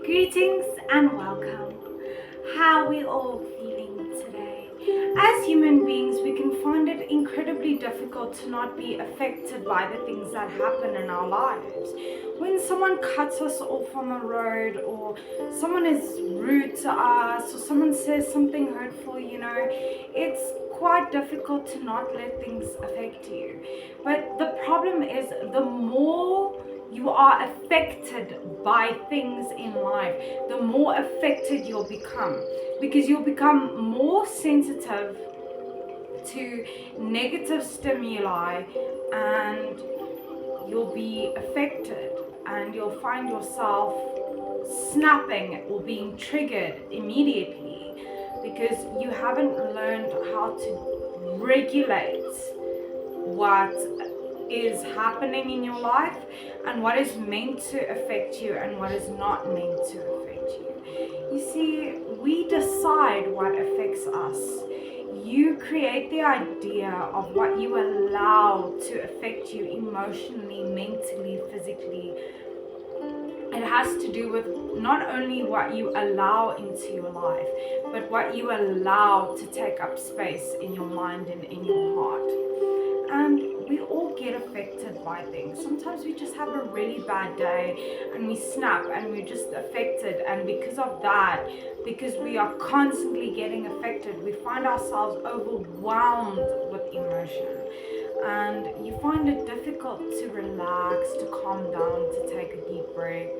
Greetings and welcome. How are we all feeling today? As human beings, we can find it incredibly difficult to not be affected by the things that happen in our lives. When someone cuts us off on the road, or someone is rude to us, or someone says something hurtful, it's quite difficult to not let things affect you. But the problem is, the more you are affected by things in life, the more affected you'll become, because you'll become more sensitive to negative stimuli, and you'll be affected, and you'll find yourself snapping or being triggered immediately because you haven't learned how to regulate what is happening in your life and what is meant to affect you and what is not meant to affect you. You see, we decide what affects us. You create the idea of what you allow to affect you emotionally, mentally, physically. It has to do with not only what you allow into your life, but what you allow to take up space in your mind and in your heart. And we all get affected by things. Sometimes we just have a really bad day and we snap and we're just affected, and because of that, because we are constantly getting affected, we find ourselves overwhelmed with emotion, and you find it difficult to relax, to calm down, to take a deep breath,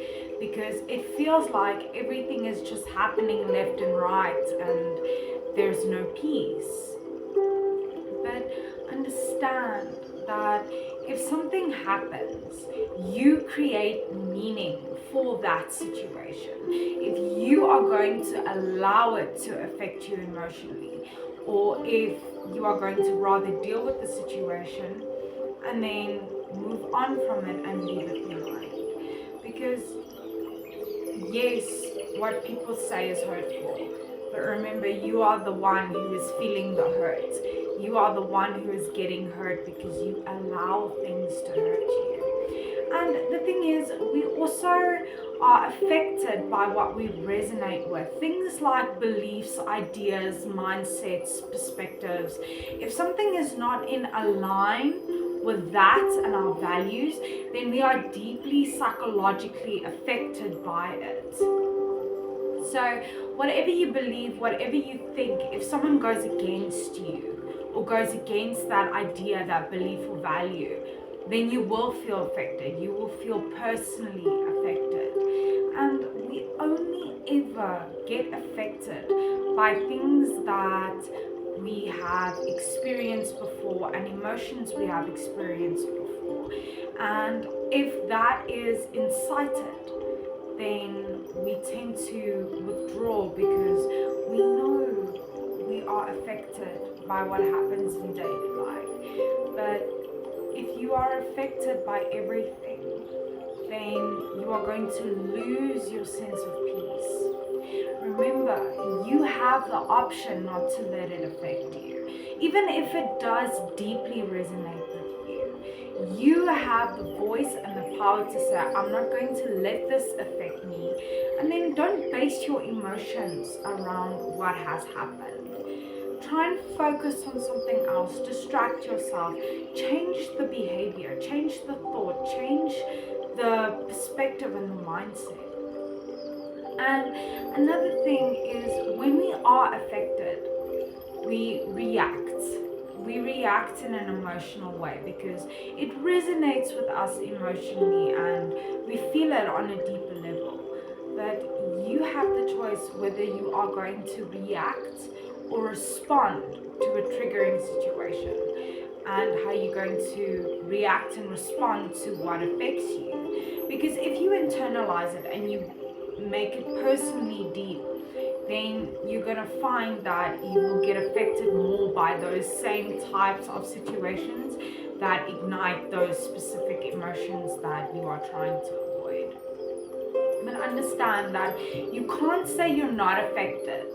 because it feels like everything is just happening left and right and there's no peace. But understand that if something happens, you create meaning for that situation. If you are going to allow it to affect you emotionally, or if you are going to rather deal with the situation and then move on from it and leave it behind. Because yes, what people say is hurtful, but remember, you are the one who is feeling the hurt. You are the one who is getting hurt because you allow things to hurt you. And the thing is, we also are affected by what we resonate with. Things like beliefs, ideas, mindsets, perspectives. If something is not in align with that and our values, then we are deeply psychologically affected by it. So whatever you believe, whatever you think, if someone goes against you or goes against that idea, that belief or value, then you will feel affected. You will feel personally affected. And we only ever get affected by things that we have experienced before and emotions we have experienced before. And if that is incited, then we tend to withdraw because we know we are affected by what happens in daily life. But if you are affected by everything, then you are going to lose your sense of peace. Remember, you have the option not to let it affect you. Even if it does deeply resonate with you, you have the voice and the power to say, I'm not going to let this affect me. And then don't base your emotions around what has happened. Try and focus on something else, distract yourself, change the behavior, change the thought, change the perspective and the mindset. And another thing is, when we are affected, we react. We react in an emotional way because it resonates with us emotionally and we feel it on a deeper level. But you have the choice whether you are going to react or respond to a triggering situation, and how you're going to react and respond to what affects you. Because if you internalize it and you make it personally deep, then you're going to find that you will get affected more by those same types of situations that ignite those specific emotions that you are trying to avoid. But understand that you can't say you're not affected,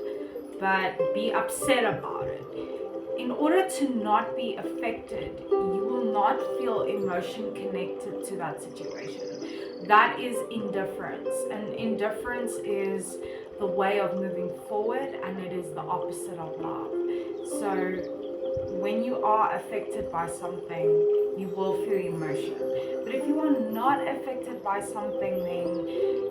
but be upset about it. in order to not be affected, you will not feel emotion connected to that situation. That is indifference, and indifference is the way of moving forward, and it is the opposite of love. So when you are affected by something, you will feel emotion. But if you are not affected by something, then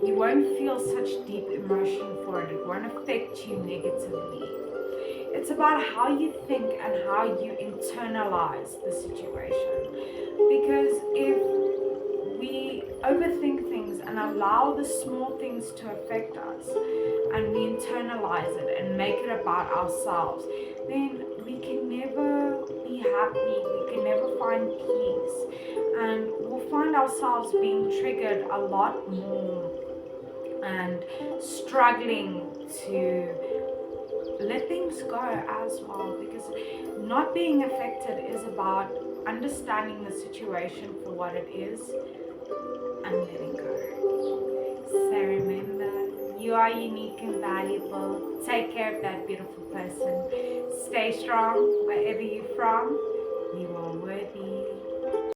you won't feel such deep emotion for it. It won't affect you negatively. It's about how you think and how you internalize the situation. Because if we overthink things and allow the small things to affect us, and we internalize it and make it about ourselves, then we can never be happy, we can never find peace, and we'll find ourselves being triggered a lot more and struggling to let things go as well, because not being affected is about understanding the situation for what it is and letting go. So remember, you are unique and valuable. Take care of that beautiful person. Stay strong wherever you're from. You are worthy.